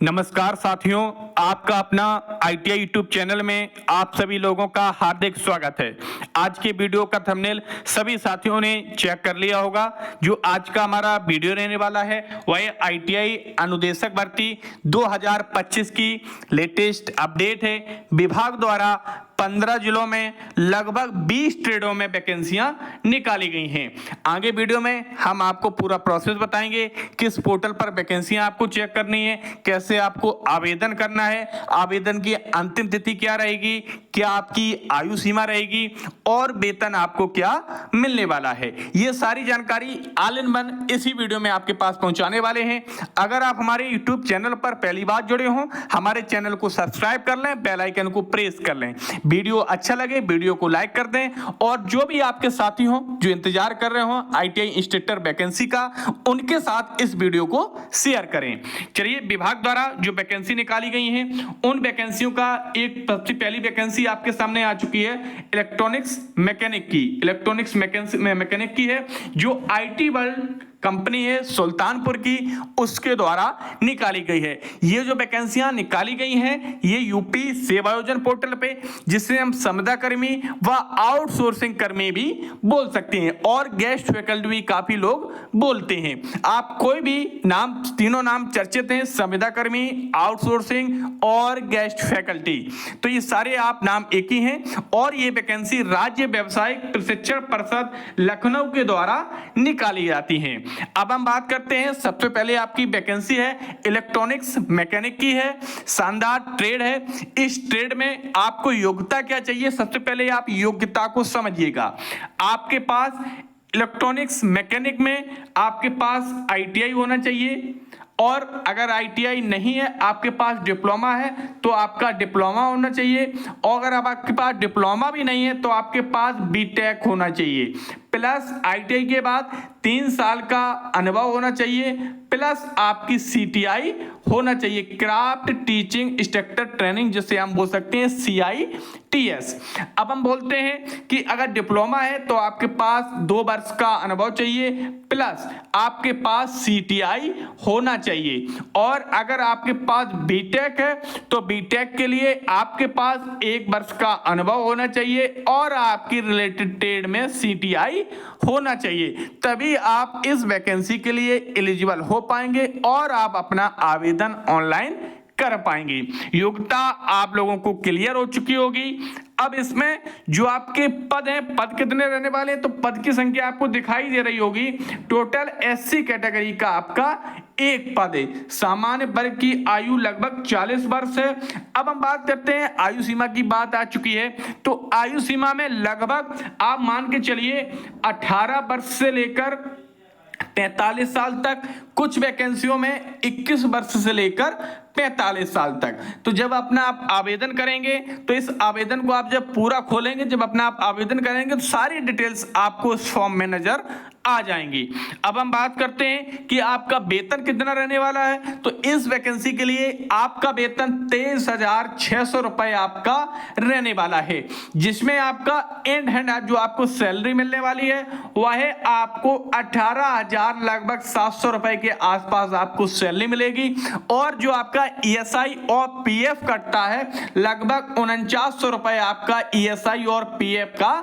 नमस्कार साथियों, आपका अपना ITI यूट्यूब चैनल में आप सभी लोगों का हार्दिक स्वागत है। आज के वीडियो का थंबनेल सभी साथियों ने चेक कर लिया होगा। जो आज का हमारा वीडियो रहने वाला है वह ITI अनुदेशक भर्ती 2025 की लेटेस्ट अपडेट है। विभाग द्वारा 15 जिलों में लगभग 20 ट्रेडों में वैकेंसियां निकाली गई हैं। आगे वीडियो में हम आपको पूरा प्रोसेस बताएंगे, किस पोर्टल पर वैकेंसियां आपको चेक करनी है, कैसे आपको आवेदन करना है, आवेदन की अंतिम तिथि क्या रहेगी, क्या आपकी आयु सीमा रहेगी और वेतन आपको क्या मिलने वाला है। ये सारी जानकारी ऑल इन वन इसी वीडियो में आपके पास पहुंचाने वाले हैं। अगर आप हमारे यूट्यूब चैनल पर पहली बार जुड़े हों, हमारे चैनल को सब्सक्राइब कर लें, बेल आइकन को प्रेस कर लें। वीडियो अच्छा लगे वीडियो को लाइक कर दें और जो भी आपके साथी हों जो इंतजार कर रहे हों ITI इंस्ट्रक्टर वैकेंसी का, उनके साथ इस वीडियो को शेयर करें। चलिए, विभाग द्वारा जो वैकेंसी निकाली गई हैं उन वैकेंसियों का एक सबसे पहली वैकेंसी आपके सामने आ चुकी है इलेक्ट्रॉनिक्स मैकेनिक की है, जो IT वर्ल्ड कंपनी है सुल्तानपुर की, उसके द्वारा निकाली गई है। ये जो वैकेंसियां निकाली गई हैं ये यूपी सेवायोजन पोर्टल पे, जिसे हम संविदा कर्मी व आउटसोर्सिंग कर्मी भी बोल सकते हैं और गेस्ट फैकल्टी भी काफी लोग बोलते हैं। आप कोई भी नाम, तीनों नाम चर्चित हैं, संविदा कर्मी, आउटसोर्सिंग और गेस्ट फैकल्टी, तो ये सारे आप नाम एक ही हैं। और ये वैकेंसी राज्य व्यवसायिक प्रशिक्षण परिषद लखनऊ के द्वारा निकाली जाती है। अब हम बात करते हैं, सबसे पहले आपकी वैकेंसी है इलेक्ट्रॉनिक्स मैकेनिक की है, शानदार ट्रेड है। इस ट्रेड में आपको योग्यता क्या चाहिए, सबसे पहले आप योग्यता को समझिएगा। आपके पास इलेक्ट्रॉनिक्स मैकेनिक में आपके पास ITI होना चाहिए, और अगर ITI नहीं है, आपके पास डिप्लोमा है तो आपका डिप्लोमा होना चाहिए, और अगर आपके पास डिप्लोमा भी नहीं है तो आपके पास BTech होना चाहिए, प्लस ITI के बाद 3 साल का अनुभव होना चाहिए, प्लस आपकी CTI होना चाहिए, क्राफ्ट टीचिंग इंस्ट्रक्टर ट्रेनिंग, जिसे हम बोल सकते हैं CITS। अब हम बोलते हैं कि अगर डिप्लोमा है तो आपके पास 2 वर्ष का अनुभव चाहिए, प्लस आपके पास CTI होना चाहिए, और अगर आपके पास BTech है तो BTech के लिए आपके पास 1 वर्ष का अनुभव होना चाहिए और आपकी रिलेटेड ट्रेड में CTI होना चाहिए, तभी आप इस वैकेंसी के लिए एलिजिबल हो पाएंगे और आप अपना आवेदन ऑनलाइन कर पाएंगे। योग्यता आप लोगों को क्लियर हो चुकी होगी। अब इसमें जो आपके पद हैं, पद कितने रहने वाले हैं, तो पद की संख्या आपको दिखाई दे रही होगी। टोटल SC कैटेगरी का आपका 1 पद है। सामान्य वर्ग की आयु लगभग 40 वर्ष है। अब हम बात करते हैं आयु सीमा की, बात आ चुकी है तो आयु सीमा में लगभग आप मान के चलिए 18 वर्ष से लेकर 45 साल तक, कुछ वैकेंसियों में 21 वर्ष से लेकर 45 साल तक। तो जब अपना आप आवेदन करेंगे तो इस आवेदन को आप जब पूरा खोलेंगे, जब अपना आप आवेदन करेंगे तो सारी डिटेल्स आपको इस फॉर्म में नजर आ जाएंगी। अब हम बात करते हैं कि आपका वेतन कितना रहने वाला है, तो इस वैकेंसी के लिए आपका वेतन 23,600 रुपए आपका रहने वाला है, जिसमें आपका एंड हैंड जो आपको सैलरी मिलने वाली है वह है आपको 18,000 लगभग 700 रुपए के आसपास आपको सैलरी मिलेगी, और जो आपका ESI और PF कटता है लगभग 4900 रुपए आपका ESI और PF का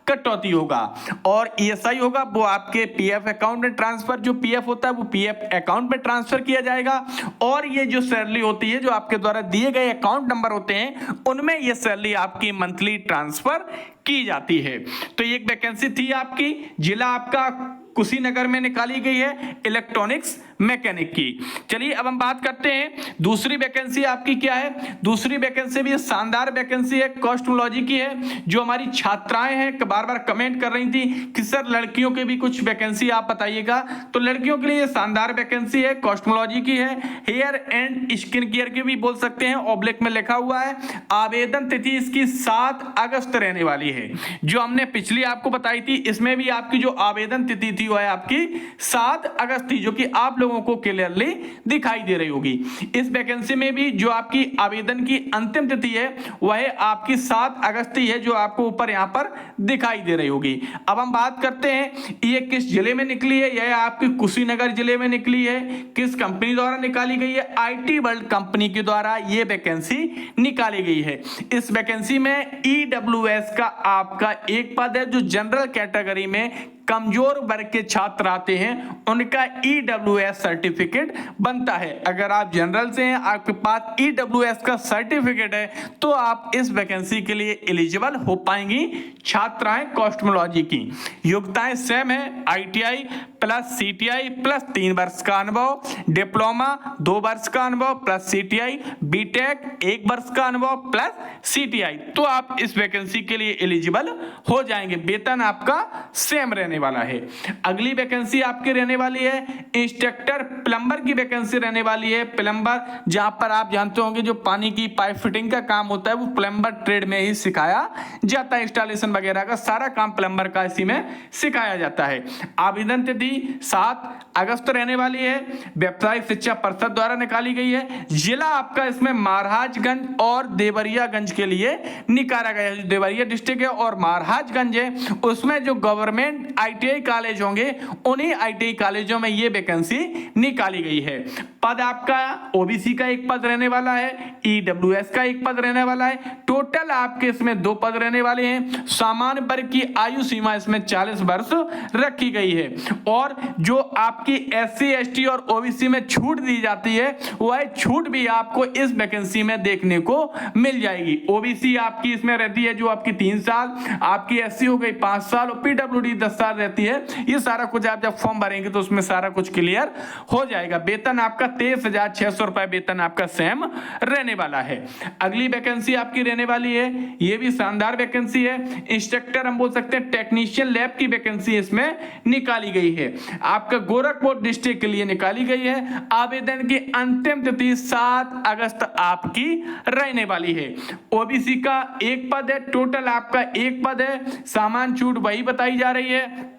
कटौती होगा, और ESI होगा वो आपके PF अकाउंट में ट्रांसफर, जो PF होता है वो PF अकाउंट में ट्रांसफर किया जाएगा, और ये जो सैलरी होती है जो आपके द्वारा दिए गए अकाउंट नंबर होते हैं उनमें ये सैलरी आपकी मंथली ट्रांसफर की जाती है। तो एक वैकेंसी थी आपकी, जिला आपका कुशीनगर में निकाली गई है इलेक्ट्रॉनिक्स मैकेनिक की। चलिए अब हम बात करते हैं दूसरी वैकेंसी आपकी क्या है। दूसरी वैकेंसी भी शानदार वैकेंसी है, कॉस्मेटोलॉजी की है। जो हमारी छात्राएं हैं बार बार कमेंट कर रही थी कि सर लड़कियों के भी कुछ वैकेंसी आप बताइएगा, तो लड़कियों के लिए शानदार वैकेंसी है, कॉस्मेटोलॉजी की है, हेयर एंड स्किन केयर की भी बोल सकते हैं, ऑब्लिक में लिखा हुआ है। आवेदन तिथि इसकी 7 अगस्त रहने वाली है, जो हमने पिछली आपको बताई थी। इसमें भी आपकी जो आवेदन तिथि थी वो है आपकी 7 अगस्त थी, जो कि आप लोगों को क्लियरली दिखाई दे रही होगी। इस वैकेंसी में भी जो आपकी आवेदन की अंतिम तिथि है वह आपकी 7 अगस्त ही है, जो आपको ऊपर यहां पर दिखाई दे रही होगी। अब हम बात करते हैं ये किस जिले में निकली है। यह आपकी कुशीनगर जिले में निकली है। किस कंपनी द्वारा निकाली गई है? आईटी वर्ल्ड कंपनी के द्वारा यह वैकेंसी निकाली गई है। इस वैकेंसी में ईडब्ल्यूएस का आपका एक पद है। जो जनरल कैटेगरी में कमजोर वर्ग के छात्र आते हैं उनका ईडब्ल्यूएस सर्टिफिकेट बनता है। अगर आप जनरल से हैं, आपके पास ईडब्ल्यूएस का सर्टिफिकेट है, तो आप इस वैकेंसी के लिए एलिजिबल हो पाएंगी छात्राएं कॉस्मेटोलॉजी की। योग्यताएं सेम है, आईटीआई प्लस सीटीआई प्लस 3 वर्ष का अनुभव, डिप्लोमा 2 वर्ष का अनुभव प्लस सीटीआई, बीटेक 1 वर्ष का अनुभव प्लस सीटीआई, तो आप इस वैकेंसी के लिए एलिजिबल हो जाएंगे। वेतन आपका सेम रहने वाला है। अगली वैकेंसी आपकी रहने वाली है इंस्ट्रक्टर प्लम्बर की वैकेंसी रहने वाली है। प्लम्बर, जहां पर आप जानते होंगे जो पानी की पाइप फिटिंग का काम होता है वो प्लम्बर ट्रेड में ही सिखाया जाता है। इंस्टॉलेशन वगैरह का सारा काम प्लम्बर का इसी में सिखाया जाता है। आवेदन तिथि 7 अगस्त रहने वाली है। व्यावसायिक शिक्षा परिषद द्वारा निकाली गई है। जिला आपका इसमें महाराजगंज और देवरियागंज के लिए निकाला गया है। देवरिया डिस्ट्रिक्ट है और महाराजगंज है, उसमें जो गवर्नमेंट आईटीआई कॉलेज होंगे उन्हीं आईटीआई कॉलेजों में ये वैकेंसी निकाली गई है। पद आपका ओबीसी का एक पद रहने वाला है, ईडब्ल्यूएस का एक पद रहने वाला है। टोटल आपके इसमें 2 पद रहने वाले हैं। सामान्य वर्ग की आयु सीमा इसमें 40 वर्ष रखी गई है और जो आपकी एससी एसटी और ओबीसी में छूट दी जाती है वह छूट भी आपको इस वैकेंसी में देखने को मिल जाएगी। ओबीसी आपकी इसमें रहती है जो आपकी 3 साल, आपकी एससी हो गई 5 साल और पीडब्ल्यूडी 10 साल रहती है। ये सारा कुछ आप जब फॉर्म भरेंगे तो उसमें सारा कुछ क्लियर हो जाएगा। वेतन आपका 23,600 रुपए वेतन आपका सेम रहने वाला है। अगली वैकेंसी आपकी रहने वाली है, ये भी शानदार वैकेंसी है। इंस्ट्रक्टर हम बोल सकते हैं टेक्नीशियन लैब की वैकेंसी इसमें निकाली गई है। आपका गोरखपुर डिस्ट्रिक्ट के लिए निकाली गई है। आवेदन की अंतिम तिथि 7 अगस्त आपकी रहने वाली है। ओबीसी का एक पद है, टोटल आपका एक पद है। सामान्य छूट वही बताई जा रही है।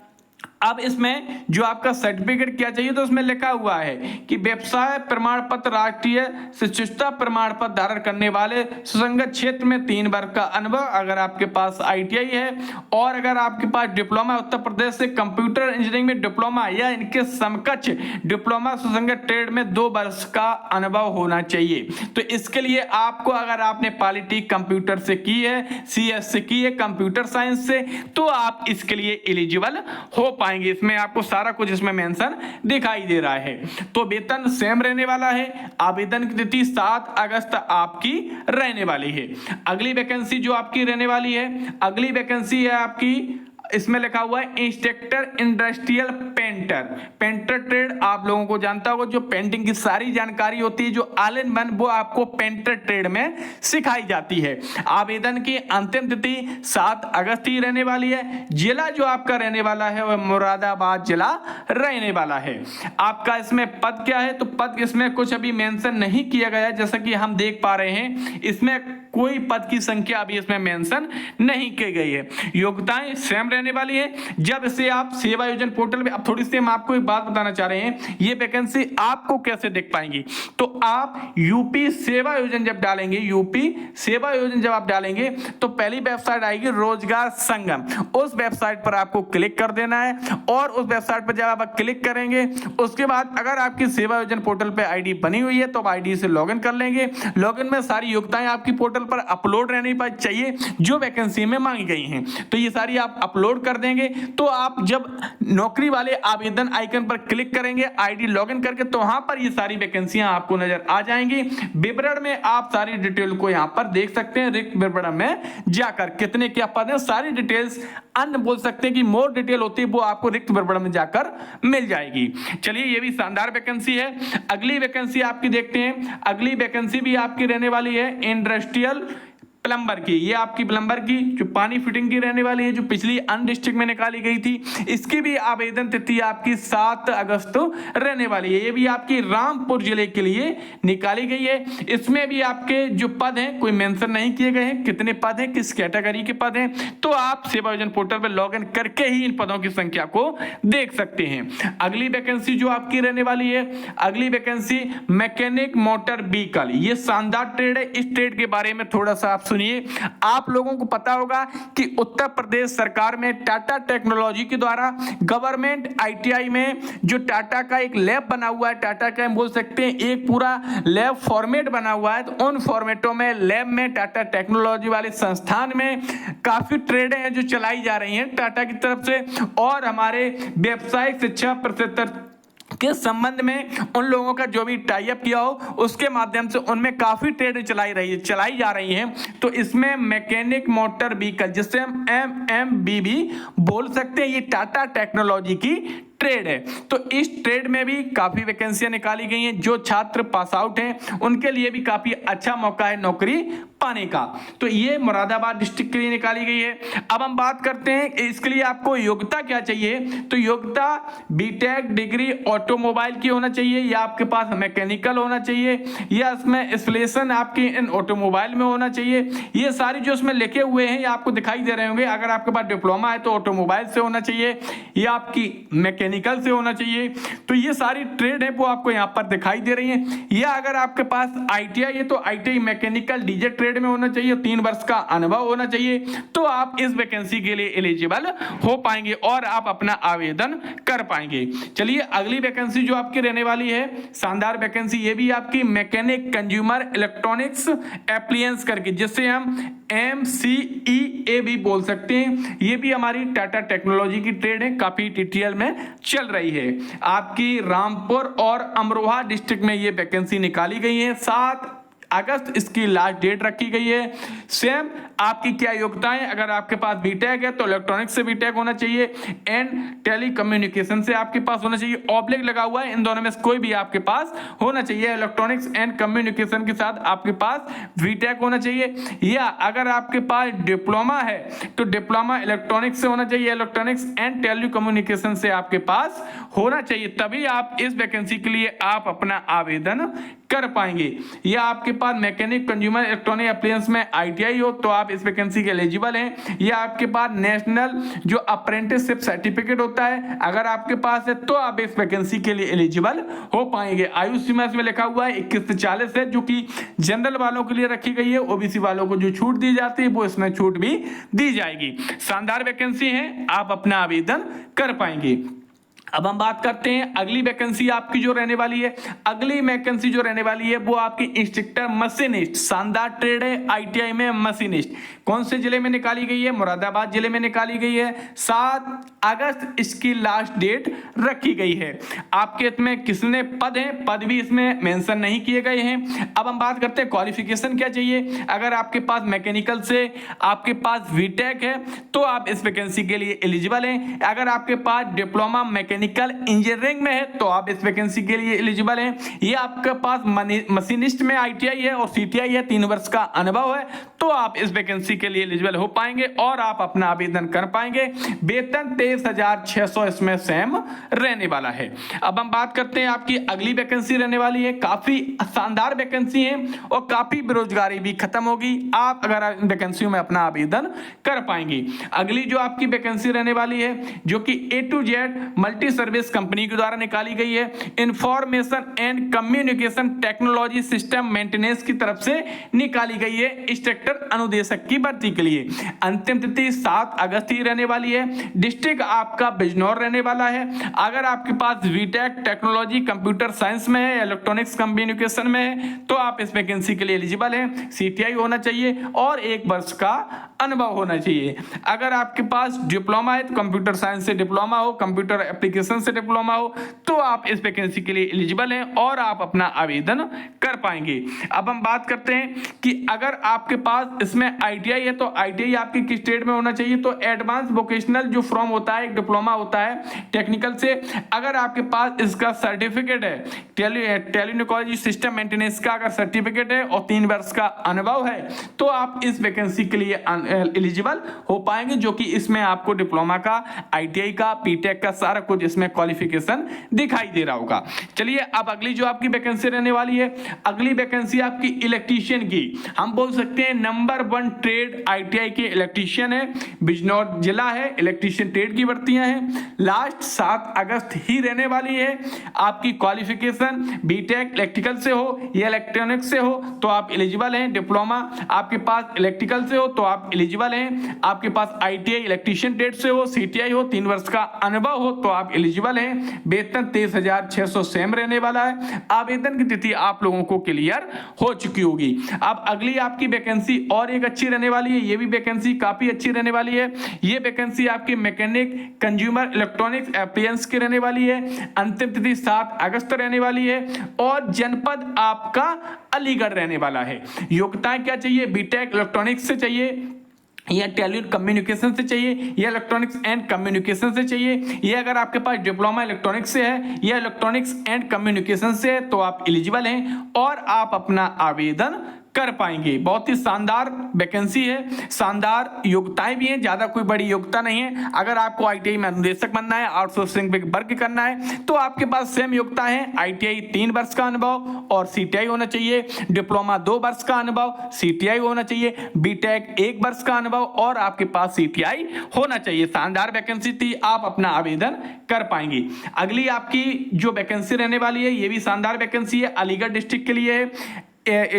अब इसमें जो आपका सर्टिफिकेट क्या चाहिए तो उसमें लिखा हुआ है कि व्यवसाय प्रमाण पत्र, राष्ट्रीय शिक्षुता प्रमाण पत्र धारण करने वाले सुसंगत क्षेत्र में 3 वर्ष का अनुभव, अगर आपके पास आईटीआई है और अगर आपके पास डिप्लोमा उत्तर प्रदेश से कंप्यूटर इंजीनियरिंग में डिप्लोमा या इनके समकक्ष डिप्लोमा सुसंगत ट्रेड में 2 वर्ष का अनुभव होना चाहिए। तो इसके लिए आपको, अगर आपने पॉलिटी कंप्यूटर से की है, सीएस से की है, कंप्यूटर साइंस से, तो आप इसके लिए एलिजिबल हो पाएंगे। इसमें आपको सारा कुछ इसमें मेंशन दिखाई दे रहा है। तो वेतन सेम रहने वाला है। आवेदन की तिथि 7 अगस्त आपकी रहने वाली है। अगली वैकेंसी जो आपकी रहने वाली है, अगली वैकेंसी है आपकी, इसमें लिखा हुआ है instructor industrial painter. Painter trade आप लोगों को जानता होगा, जो पेंटिंग की सारी जानकारी होती है जो ऑल इन वन, वो आपको पेंटर ट्रेड में सिखाई जाती है। आवेदन की अंतिम तिथि 7 अगस्त ही रहने वाली है। जिला जो आपका रहने वाला है वह मुरादाबाद जिला रहने वाला है। आपका इसमें पद क्या है तो पद इसमें कुछ अभी मेंशन नहीं किया गया है, जैसा कि हम देख पा रहे हैं इसमें कोई पद की संख्या अभी इसमें मेंशन नहीं की गई है। योग्यताएं सेम रहने वाली है। जब इसे आप सेवा योजना पोर्टल पे, अब थोड़ी सी हम आपको एक बात बताना चाह रहे हैं, ये वैकेंसी आपको कैसे देख पाएंगी। तो आप यूपी सेवा योजना जब डालेंगे, यूपी सेवा योजना जब आप डालेंगे तो पहली वेबसाइट आएगी रोजगार संगम। उस वेबसाइट पर आपको क्लिक कर देना है और उस वेबसाइट पर जब आप क्लिक करेंगे उसके बाद अगर आपकी सेवा योजना पोर्टल पे आईडी बनी हुई है तो आप आईडी से लॉगिन कर लेंगे। लॉगिन में सारी योग्यताएं आपकी पोर्टल पर अपलोड रहनी चाहिए जो वैकेंसी में मांगी गई हैं। तो ये सारी आप अपलोड कर देंगे तो आप जब नौकरी वाले आवेदन आइकन पर क्लिक करेंगे आईडी लॉगिन करके, तो वहां पर ये सारी वैकेंसियां आपको नजर आ जाएंगी। विवरण में आप सारी डिटेल को यहां पर देख सकते हैं। रिक्त विवरण में जाकर कितने क्या पद हैं सारी डिटेल्स, अन्य बोल सकते हैं कि मोर डिटेल होती है वो आपको रिक्त विवरण में जाकर मिल जाएगी। चलिए ये भी शानदार वैकेंसी है। अगली वैकेंसी आपकी देखते हैं। अगली वैकेंसी भी आपकी रहने वाली है इंडस्ट्रियल प्लम्बर की, ये आपकी प्लम्बर की जो पानी फिटिंग की रहने वाली है, जो पिछली अन्य डिस्ट्रिक्ट में निकाली गई थी, इसकी भी आवेदन तिथि आपकी 7 अगस्त रहने वाली है। ये भी आपकी रामपुर जिले के लिए निकाली गई है। इसमें भी आपके जो पद हैं कोई मेंशन नहीं किए गए हैं, कितने पद हैं, किस कैटेगरी के पद हैं, तो आप सेवा योजना पोर्टल पर लॉग इन करके ही इन पदों की संख्या को देख सकते हैं। अगली वैकेंसी जो आपकी रहने वाली है, अगली वैकेंसी मैकेनिक मोटर व्हीकल, ये शानदार ट्रेड है। इस ट्रेड के बारे में थोड़ा सा आप सुनिए। आप लोगों को पता होगा कि उत्तर प्रदेश सरकार में टाटा टेक्नोलॉजी के द्वारा गवर्नमेंट आईटीआई में जो टाटा का एक लैब बना हुआ है, टाटा का हम बोल सकते हैं एक पूरा लैब फॉर्मेट बना हुआ है, तो उन फॉर्मेटों में लैब में टाटा टेक्नोलॉजी वाले संस्थान में काफी ट्रेडें हैं जो चलाई जा रही हैं टाटा की तरफ से, और हमारे व्यावसायिक शिक्षा प्रशिक्षण के संबंध में उन लोगों का जो भी टाई अप किया हो उसके माध्यम से उनमें काफी ट्रेड चलाई जा रही है। तो इसमें मैकेनिक मोटर व्हीकल, जिससे हम MMB बोल सकते हैं, ये टाटा टेक्नोलॉजी की ट्रेड है। तो इस ट्रेड में भी काफी वैकेंसियां निकाली गई हैं। जो छात्र पास आउट हैं उनके लिए भी काफी अच्छा मौका है नौकरी पाने का। तो ये मुरादाबाद डिस्ट्रिक्ट के लिए निकाली गई है। अब हम बात करते हैं इसके लिए आपको योग्यता क्या चाहिए। तो योग्यता बीटेक डिग्री ऑटोमोबाइल की होना चाहिए, या आपके पास मैकेनिकल होना चाहिए, या इसमें इंस्टॉलेशन आपकी इन ऑटोमोबाइल में होना चाहिए। ये सारी जो इसमें लिखे हुए हैं ये आपको दिखाई दे रहे होंगे। अगर आपके पास डिप्लोमा है तो ऑटोमोबाइल से होना चाहिए, या आपकी मैकेनिकल से होना चाहिए। तो ये सारी ट्रेड है वो आपको यहाँ पर दिखाई दे रही है। या अगर आपके पास आईटीआई है तो आईटीआई मैकेनिकल डीजे ट्रेड में होना चाहिए, 3 वर्ष का अनुभव होना चाहिए, तो आप इस वैकेंसी के लिए एलिजिबल हो पाएंगे और आप अपना आवेदन कर पाएंगे। चलिए अगली वैकेंसी जो आपकी रहने वाली है, शानदार वैकेंसी, ये भी आपकी मैकेनिक कंज्यूमर इलेक्ट्रॉनिक्स एप्लियंस करके, जिससे हम MCEA भी बोल सकते हैं। ये भी हमारी टाटा टेक्नोलॉजी की ट्रेड है, काफी टीटीएल में चल रही है। आपकी रामपुर और अमरोहा डिस्ट्रिक्ट में ये वैकेंसी निकाली गई है। 7 अगस्त इसकी लास्ट डेट रखी गई है। सेम आपकी क्या योग्यताएं, अगर आपके पास बीटेक है तो इलेक्ट्रॉनिक्स से बीटेक होना चाहिए, एंड टेलीकम्युनिकेशन से आपके पास होना चाहिए। ऑब्लिक लगा हुआ है, इन दोनों में से कोई भी आपके पास होना चाहिए। इलेक्ट्रॉनिक्स एंड कम्युनिकेशन के साथ आपके पास बीटेक होना चाहिए, या अगर आपके पास डिप्लोमा है तो डिप्लोमा इलेक्ट्रॉनिक्स से होना चाहिए, इलेक्ट्रॉनिक्स एंड टेलीकम्युनिकेशन से आपके पास होना चाहिए, तभी आप इस वैकेंसी के लिए आप अपना आवेदन कर पाएंगे। या आपके पास मैकेनिक कंज्यूमर इलेक्ट्रॉनिक एप्लियंस में आईटीआई हो तो आप इस वैकेंसी के एलिजिबल हैं। या आपके पास नेशनल जो अप्रेंटिसशिप सर्टिफिकेट होता है अगर आपके पास है तो आप इस वैकेंसी के लिए एलिजिबल हो पाएंगे। आयु सीमा में लिखा हुआ है 21 से 40 है, जो कि जनरल वालों के लिए रखी गई है। ओबीसी वालों को जो छूट दी जाती है वो इसमें छूट भी दी जाएगी। शानदार वैकेंसी है, आप अपना आवेदन कर पाएंगे। अब हम बात करते हैं अगली वैकेंसी आपकी जो रहने वाली है। अगली वैकेंसी जो रहने वाली है वो आपकी इंस्ट्रक्टर मशीनिस्ट, शानदार ट्रेड है आईटीआई में मशीनिस्ट। कौन से जिले में निकाली गई है? मुरादाबाद जिले में निकाली गई है। 7 अगस्त इसकी लास्ट डेट रखी गई है। आपके इसमें कितने पद हैं, पद भी इसमें मेंशन नहीं किए गए हैं। अब हम बात करते हैं क्वालिफिकेशन क्या चाहिए। अगर आपके पास मैकेनिकल से आपके पास बीटेक है तो आप इस वैकेंसी के लिए एलिजिबल हैं। अगर आपके पास डिप्लोमा मैकेनिकल इंजीनियरिंग में है तो आप इस वैकेंसी के लिए एलिजिबल हैं। ये आपके पास मशीनिस्ट में आईटीआई है और सीटीआई है, 3 वर्ष का अनुभव है, तो आप इस वैकेंसी के लिए एलिजिबल हो पाएंगे और आप अपना आवेदन कर पाएंगे। वेतन 23,600 इसमें सेम रहने वाला है। अब हम बात करते हैं आपकी अगली वैकेंसी रहने वाली है। काफी शानदार वैकेंसी है और काफी बेरोजगारी भी खत्म होगी आप अगर इन वैकेंसियों में अपना आवेदन कर पाएंगे। अगली जो आपकी वैकेंसी रहने वाली है जो कि A to Z multi service company के द्वारा निकाली गई है। Information and communication technology system maintenance की तरफ से निकाली गई है इंस्ट्रक्टर अनुदेशक की भर्ती के लिए। अंतिम तिथि 7 अगस्त ही रहने वाली है। डिस्ट्रिक्ट आपका बिजनौर रहने वाला है। अगर आपके पास बीटेक टेक्नोलॉजी कंप्यूटर साइंस में है, इलेक्ट्रॉनिक्स कम्युनिकेशन में है तो आप इस वैकेंसी के लिए एलिजिबल हैं। सीटीआई होना चाहिए और 1 वर्ष का अनुभव होना चाहिए। अगर आपके पास डिप्लोमा है तो कंप्यूटर साइंस से डिप्लोमा हो, कंप्यूटर एप्लीकेशन से डिप्लोमा हो, तो आप इस वैकेंसी के लिए एलिजिबल हैं और आप अपना आवेदन कर पाएंगे। अब हम बात करते हैं कि अगर आपके पास इसमें आईटीआई है तो आईटीआई आपकी किस स्टेट में होना चाहिए, तो एडवांस वोकेशनल जो फॉर्म होता है, एक डिप्लोमा होता है टेक्निकल से, अगर आपके पास इसका सर्टिफिकेट है, टेलीनोलॉजी सिस्टम मेंटेनेंस का अगर सर्टिफिकेट है और 3 वर्ष का अनुभव है, तो आप इस वैकेंसी के लिए एलिजिबल हो पाएंगे, जो कि इसमें आपको डिप्लोमा का, आईटीआई का, बीटेक का सारा कुछ इसमें क्वालिफिकेशन दिखाई दे रहा होगा। चलिए अब अगली जो आपकी वैकेंसी रहने वाली है, अगली वैकेंसी आपकी इलेक्ट्रीशियन की, हम बोल सकते हैं नंबर 1 ट्रेड आईटीआई के इलेक्ट्रीशियन है, बिजनौर जिला है, इलेक्ट्रीशियन ट्रेड की भर्तियां हैं, लास्ट 7 अगस्त ही रहने वाली है। आपकी क्वालिफिकेशन बीटेक इलेक्ट्रिकल से हो या इलेक्ट्रॉनिक्स से हो तो आप एलिजिबल हैं, डिप्लोमा आपके पास इलेक्ट्रिकल से हो तो आप एलिजिबल हैं, आपके पास आईटीआई इलेक्ट्रीशियन ट्रेड से हो, सीटीआई हो, 3 वर्ष का अनुभव हो तो आप एलिजिबल हैं। वेतन 23,600 सेम रहने वाला है। आवेदन की तिथि आप लोगों को क्लियर हो चुकी होगी। अब अगली आपकी वैकेंसी और एक अच्छी रहने वाली है, ये भी वैकेंसी काफी अच्छी रहने वाली है। ये वैकेंसी आपकी मैकेनिक कंज्यूमर इलेक्ट्रॉनिक्स अप्लायंस की रहने वाली है। अंतिम तिथि 7 अगस्त रहने वाली है और जनपद आपका अलीगढ़ रहने वाला है। योग्यताएं क्या चाहिए, बीटेक इलेक्ट्रॉनिक्स से चाहिए या टेली कम्युनिकेशन से चाहिए या इलेक्ट्रॉनिक्स एंड कम्युनिकेशन से चाहिए, ये अगर आपके पास डिप्लोमा इलेक्ट्रॉनिक्स से है या इलेक्ट्रॉनिक्स एंड कम्युनिकेशन से है तो आप एलिजिबल हैं और आप अपना आवेदन कर पाएंगे। बहुत ही शानदार वैकेंसी है, शानदार योग्यताएं भी हैं, ज्यादा कोई बड़ी योग्यता नहीं है। अगर आपको आईटीआई में अनुदेशक बनना है, आउटसोर्सिंग पे वर्क करना है तो आपके पास सेम योग्यता है। आईटीआई 3 वर्ष का अनुभव और सीटीआई होना चाहिए, डिप्लोमा 2 वर्ष का अनुभव, सीटीआई होना चाहिए, बीटेक 1 वर्ष का अनुभव और आपके पास सीटीआई होना चाहिए। शानदार वैकेंसी थी, आप अपना आवेदन कर पाएंगे। अगली आपकी जो वैकेंसी रहने वाली है ये भी शानदार वैकेंसी है, अलीगढ़ डिस्ट्रिक्ट के लिए है।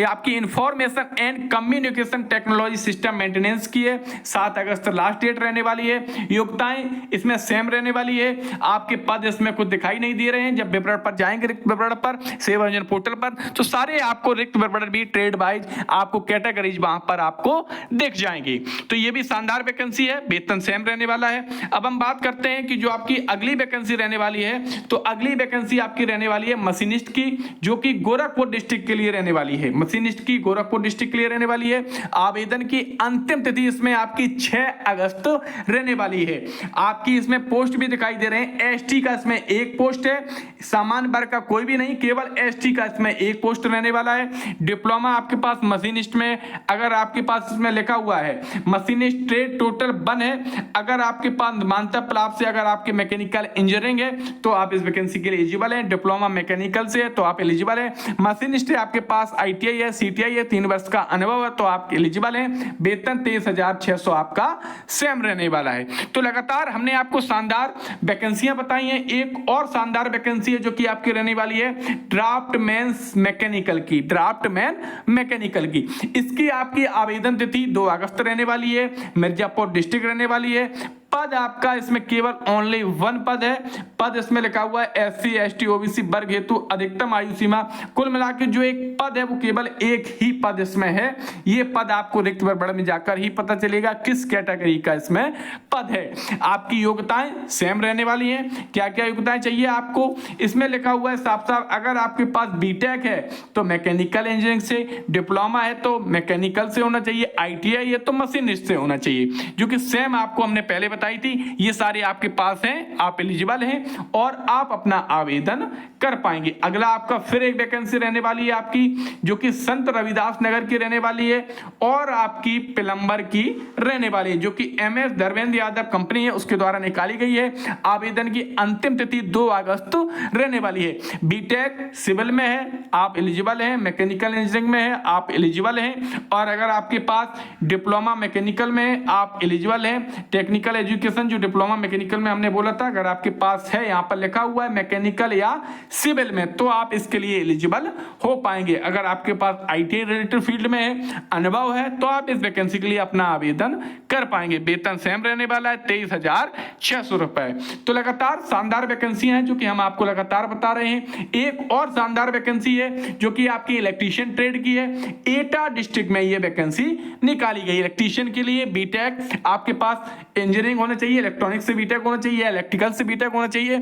आपकी information and communication technology system maintenance की है। 7 अगस्त लास्ट डेट रहने वाली है। योग्यताएं इसमें सेम रहने वाली है। आपके पद इसमें कुछ दिखाई नहीं दे रहे हैं। जब विवरण पर जाएंगे, रिक्त विवरण पर सेवा योजना पोर्टल पर, तो सारे आपको रिक्त विवरण भी ट्रेड वाइज आपको कैटेगरीज वहां पर आपको दिख जाएंगे। तो ये भी शानदार वैकेंसी है, वेतन सेम रहने वाला है। अब हम बात करते हैं कि जो आपकी अगली वैकेंसी रहने वाली है, तो अगली वैकेंसी आपकी रहने वाली है मशीनिस्ट की, जो कि गोरखपुर डिस्ट्रिक्ट के लिए रहने वाली है। मशीनिस्ट की गोरखपुर डिस्ट्रिक्ट के लिए रहने वाली है। आवेदन की अंतिम तिथि इसमें आपकी 6 अगस्त रहने वाली है। आपकी इसमें पोस्ट भी दिखाई दे रहे हैं। एसटी का इसमें 1 पोस्ट है, सामान्य वर्ग का कोई भी नहीं, केवल एसटी का इसमें 1 पोस्ट रहने वाला है। डिप्लोमा आपके पास मशीनिस्ट में अगर आपके पास इसमें लिखा हुआ है मशीनिस्ट ट्रेड टोटल 1 है, अगर आपके पास मानता प्लाप से अगर आपके मैकेनिकल इंजीनियरिंग है तो आप इस वैकेंसी के लिए एलिजिबल हैं। डिप्लोमा मैकेनिकल से है तो आप एलिजिबल हैं। मशीनिस्ट है आपके पास आईटीआई है, सीटीआई है, 3 वर्ष का अनुभव है तो आप एलिजिबल हैं। वेतन 23,600 आपका सेम रहने वाला है। तो लगातार हमने आपको शानदार वैकेंसियां बताई हैं। एक और शानदार वैकेंसी है जो कि आपकी रहने वाली है ड्राफ्टमैन मैकेनिकल की, ड्राफ्टमैन मैकेनिकल की। इसकी आपकी आवेदन तिथि 2 अगस्त रहने वाली है। मिर्जापुर डिस्ट्रिक्ट रहने वाली है। पद आपका इसमें केवल ओनली 1 पद है। पद इसमें लिखा हुआ है एससी एसटी ओबीसी वर्ग हेतु अधिकतम आयु सीमा। कुल मिलाकर जो एक पद है वो केवल एक ही पद इसमें है। ये पद आपको रिक्त विवरण में जाकर ही पता चलेगा किस कैटेगरी का इसमें पद है। आपकी योग्यताएं सेम रहने वाली हैं। क्या क्या योग्यताएं चाहिए आपको, इसमें लिखा हुआ है साफ साफ। अगर आपके पास बीटेक है तो मैकेनिकल इंजीनियरिंग से, डिप्लोमा है तो मैकेनिकल से होना चाहिए, आईटीआई है तो मशीनिस्ट से होना चाहिए, जो कि सेम आपको हमने पहले बताई थी। ये सारे आपके पास हैं, आप एलिजिबल हैं और आप अपना आवेदन कर पाएंगे। अगला आपका फिर एक वैकेंसी रहने वाली है आपकी, जो कि संत रविदास नगर की रहने वाली है और आपकी प्लम्बर की रहने वाली है, जो कि एमएस धर्मेंद्र यादव कंपनी है उसके द्वारा निकाली गई है। आवेदन की अंतिम तिथि 2 अगस्त रहने वाली है। बीटेक सिविल में है आप एलिजिबल हैं, मैकेनिकल इंजीनियरिंग में है आप एलिजिबल हैं, और अगर आपके पास डिप्लोमा मैकेनिकल में आप एलिजिबल हैं। टेक्निकल एजुकेशन जो डिप्लोमा मैकेनिकल में हमने बोला था, अगर आपके पास है, यहाँ पर लिखा हुआ है मैकेनिकल या सिविल में, तो आप इसके लिए एलिजिबल हो पाएंगे। अगर आपके पास आईटीआई रिलेटेड फील्ड में है, अनुभव है, तो आप इस वैकेंसी के लिए अपना आवेदन कर पाएंगे। वेतन सेम रहने वाला है 23,600 रुपए। तो लगातार शानदार वैकेंसियां हैं जो कि हम आपको लगातार बता रहे हैं। एक और शानदार वैकेंसी है जो कि आपकी इलेक्ट्रीशियन ट्रेड की है। एटा डिस्ट्रिक्ट में ये वैकेंसी निकाली गई। इलेक्ट्रीशियन के लिए बीटेक आपके पास इंजीनियरिंग होना चाहिए, इलेक्ट्रॉनिक्स से बीटेक होना चाहिए, इलेक्ट्रिकल से बीटेक होना चाहिए।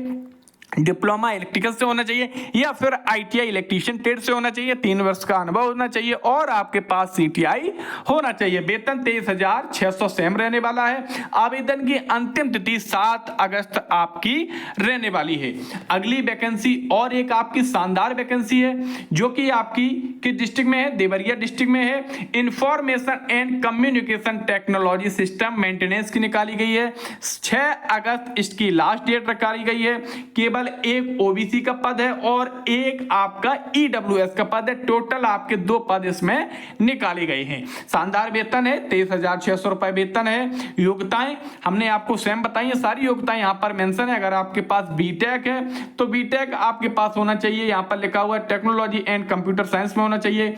डिप्लोमा इलेक्ट्रिकल से होना चाहिए या फिर आईटीआई इलेक्ट्रीशियन ट्रेड से होना चाहिए, 3 वर्ष का अनुभव होना चाहिए और आपके पास सीटीआई होना चाहिए। वेतन 23,600 सेम रहने वाला है। आवेदन की अंतिम तिथि 7 अगस्त आपकी रहने वाली है। अगली वैकेंसी और एक आपकी शानदार वैकेंसी है जो कि आपकी किस डिस्ट्रिक्ट में है, देवरिया डिस्ट्रिक्ट में है। Information and communication technology system maintenance की निकाली गई है। 6 अगस्त इसकी लास्ट डेट निकाली गई है। केवल एक ओबीसी का पद है और एक आपका ईडब्ल्यूएस का पद है। टोटल आपके 2 पद इसमें निकाले गए हैं। शानदार वेतन है, 23,600 रुपए वेतन है। योग्यताएं हमने आपको स्वयं बताई है, सारी योग्यताएं यहां पर मेंशन है। अगर आपके पास बीटेक है तो बीटेक आपके पास होना चाहिए, यहां पर लिखा हुआ है टेक्नोलॉजी एंड कंप्यूटर साइंस में होना चाहिए,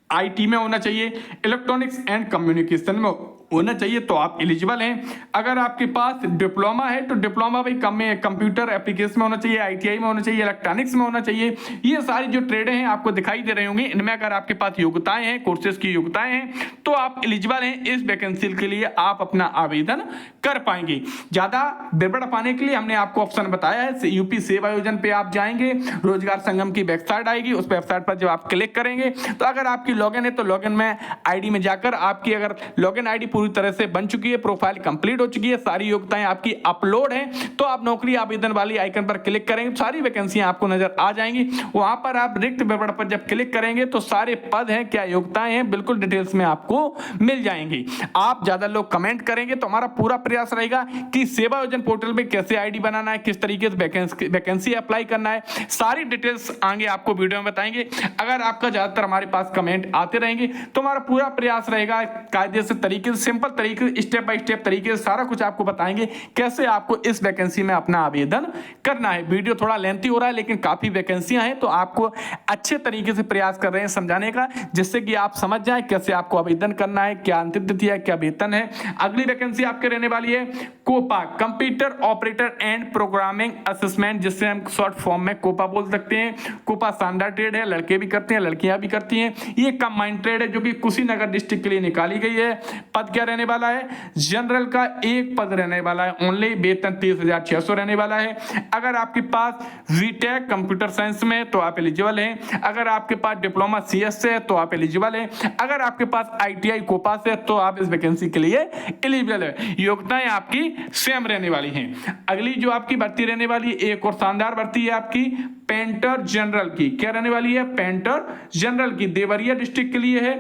आईटी में होना चाहिए, इलेक्ट्रॉनिक्स एंड कम्युनिकेशन में होना चाहिए तो आप एलिजिबल हैं। अगर आपके पास डिप्लोमा है तो डिप्लोमा भी कंप्यूटर एप्लीकेशन में होना चाहिए, आईटीआई में होना चाहिए, इलेक्ट्रॉनिक्स में होना चाहिए। ये सारी जो ट्रेड हैं आपको दिखाई दे रहे होंगे, इनमें अगर आपके पास योग्यताएं हैं, कोर्सेज की योग्यताएं हैं तो आप एलिजिबल हैं। इस वैकेंसी के लिए आप अपना आवेदन कर पाएंगे। ज्यादा विवरण पाने के लिए हमने आपको ऑप्शन बताया है, यूपी सेवा योजना पे आप जाएंगे, रोजगार संगम की वेबसाइट आएगी, उस वेबसाइट पर जब आप क्लिक करेंगे तो अगर आपकी लॉगिन है तो लॉगिन में आईडी में जाकर आपकी अगर लॉगिन आईडी पूरी तरह से बन चुकी है, प्रोफाइल कंप्लीट हो चुकी है, सारी योग्यताएं आपकी अपलोड हैं, तो आप नौकरी आवेदन वाली आइकन पर क्लिक करेंगे, सारी वैकेंसियां आपको नजर आ जाएंगी। वहां पर आप रिक्त विवरण पर जब क्लिक करेंगे तो सारे पद हैं, क्या योग्यताएं हैं, बिल्कुल डिटेल्स में आपको मिल जाएंगी। आप ज्यादा लोग कमेंट करेंगे तो हमारा पूरा प्रयास रहेगा कि सेवा योजना पोर्टल पे कैसे आईडी बनाना है, किस तरीके से वैकेंसी अप्लाई करना है, सारी डिटेल्स आगे आपको वीडियो में बताएंगे। अगर आपका ज्यादातर हमारे पास कमेंट आते रहेंगे तो हमारा पूरा प्रयास रहेगा कायदे से तरीके से, सिंपल तरीके, स्टेप बाय स्टेप तरीके से सारा कुछ आपको बताएंगे कैसे आपको इस वैकेंसी में अपना आवेदन करना है। वीडियो थोड़ा लेंथी हो रहा है लेकिन काफी वैकेंसियां हैं तो आपको अच्छे तरीके से प्रयास कर रहे हैं समझाने का, जिससे कि आप समझ जाएं कैसे आपको आवेदन करना है, क्या अंतिम तिथि है, क्या वेतन है। अगली वैकेंसी आपके रहने वाली है COPA, computer operator and programming assistant, जिससे हम शॉर्ट फॉर्म में कोपा बोल सकते हैं। कोपा शानदार ट्रेड है, लड़के भी करते हैं, लड़कियां भी करती हैं। ये कंबाइंड ट्रेड है जो कि कुशीनगर डिस्ट्रिक्ट के लिए निकाली गई है। पद क्या रहने वाला है, जनरल का एक पद रहने वाला है ओनली, वेतन 23,600 रहने वाला है। अगर आपके पास बीटेक कंप्यूटर साइंस में तो आप एलिजिबल हैं। अगर आपके पास डिप्लोमा सीएस से है तो आप एलिजिबल हैं। अगर आपके पास आईटीआई कोपा से तो आप इस वैकेंसी के लिए एलिजिबल है। योग्यताएं आपकी सेम रहने वाली हैं। अगली जो आपकी भर्ती रहने वाली है, एक और शानदार भर्ती है आपकी पेंटर जनरल की। क्या रहने वाली है, पेंटर जनरल की, देवरिया डिस्ट्रिक्ट के लिए है।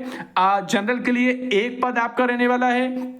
जनरल के लिए एक पद आपका रहने वाला है।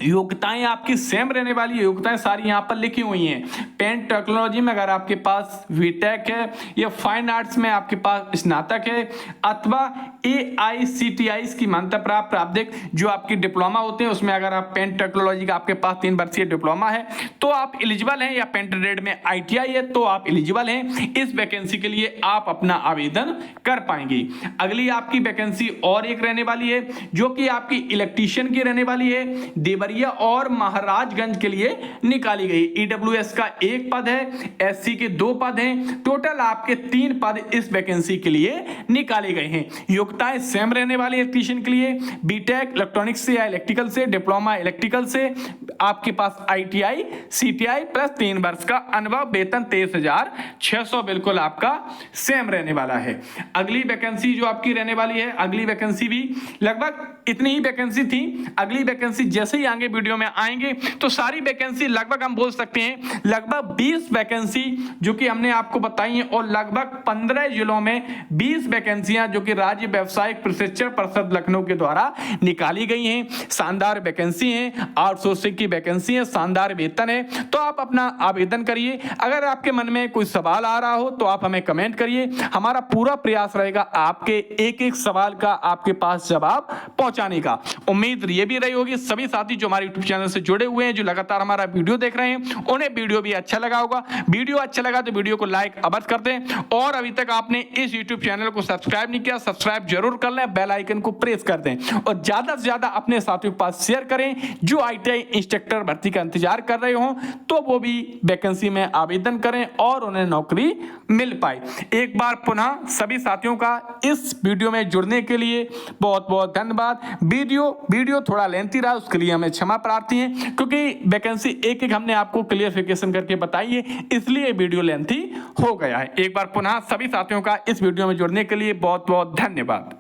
योग्यताएं आपकी सेम रहने वाली है, योग्यताएं सारी यहां पर लिखी हुई हैं। पेंट टेक्नोलॉजी में अगर आपके पास बीटेक है या फाइन आर्ट्स में आपके पास स्नातक है अथवा एआईसीटीआई की मान्यता प्राप्त प्रावधिक जो आपकी डिप्लोमा होते हैं उसमें अगर आप पेंट टेक्नोलॉजी का आपके पास 3 वर्षीय डिप्लोमा है तो आप एलिजिबल हैं, या पेंट ट्रेड में आईटीआई है तो आप एलिजिबल हैं। इस वैकेंसी के लिए आप अपना आवेदन कर पाएंगे। अगली आपकी वैकेंसी और एक रहने वाली है जो कि आपकी इलेक्ट्रीशियन की रहने वाली है, देवरिया और महाराजगंज के लिए निकाली गई। ईडब्ल्यूएस का एक पद है, एससी के 2 पद हैं, टोटल आपके 3 पद इस वैकेंसी के लिए निकाले गए हैं। योग्यताएं सेम रहने वाली इलेक्ट्रीशियन के लिए, बीटेक इलेक्ट्रॉनिक्स से या इलेक्ट्रिकल से, डिप्लोमा इलेक्ट्रिकल से, आपके पास आईटीआई सीटीआई प्लस 3 वर्ष का अनुभव, वेतन 23,600 बिल्कुल आपका सेम रहने वाला है। अगली वैकेंसी जो आपकी रहने वाली है, अगली वैकेंसी भी लगभग इतनी ही वैकेंसी थी। अगली वैकेंसी जैसे ही आगे वीडियो में आएंगे तो सारी वैकेंसी लगभग हम बोल सकते हैं लगभग 20 वैकेंसी जो कि हमने आपको बताई है और लगभग 15 जिलों में 20 वैकेंसियां जो कि राज्य व्यवसायिक प्रशिक्षण परिषद लखनऊ के द्वारा निकाली गई हैं। शानदार वैकेंसी है, आउटसोर्सिंग की वैकेंसी है, शानदार वेतन है, तो आप अपना आवेदन करिए। अगर आपके मन में कोई सवाल आ रहा हो तो आप हमें कमेंट करिए, हमारा पूरा प्रयास रहेगा आपके एक एक सवाल का आपके पास जवाब पहुंचाने का। उम्मीद ये भी रही होगी सभी साथी जो हमारे यूट्यूब चैनल से जुड़े हुए हैं, जो लगातार हमारा वीडियो देख रहे हैं, उन्हें वीडियो भी अच्छा लगा होगा। वीडियो अच्छा लगा तो वीडियो को लाइक अवश्य कर दें और अभी तक आपने इस यूट्यूब चैनल को सब्सक्राइब नहीं किया, सब्सक्राइब जरूर कर लें, बेल आइकन को प्रेस कर दें और ज्यादा से ज्यादा अपने साथियों के पास शेयर करें जो आईटीआई इंस्ट्रक्टर भर्ती का इंतजार कर रहे हो तो वो भी वैकेंसी में आवेदन करें और उन्हें नौकरी मिल पाए। एक बार पुनः सभी साथियों का इस वीडियो में जुड़ने के लिए बहुत बहुत धन्यवाद। वीडियो थोड़ा लेंथी रहा उसके लिए हमें में क्षमा प्रार्थी हैं, क्योंकि वैकेंसी एक एक हमने आपको क्लियरिफिकेशन करके बताई है, इसलिए वीडियो लेंथी हो गया है। एक बार पुनः सभी साथियों का इस वीडियो में जुड़ने के लिए बहुत बहुत धन्यवाद।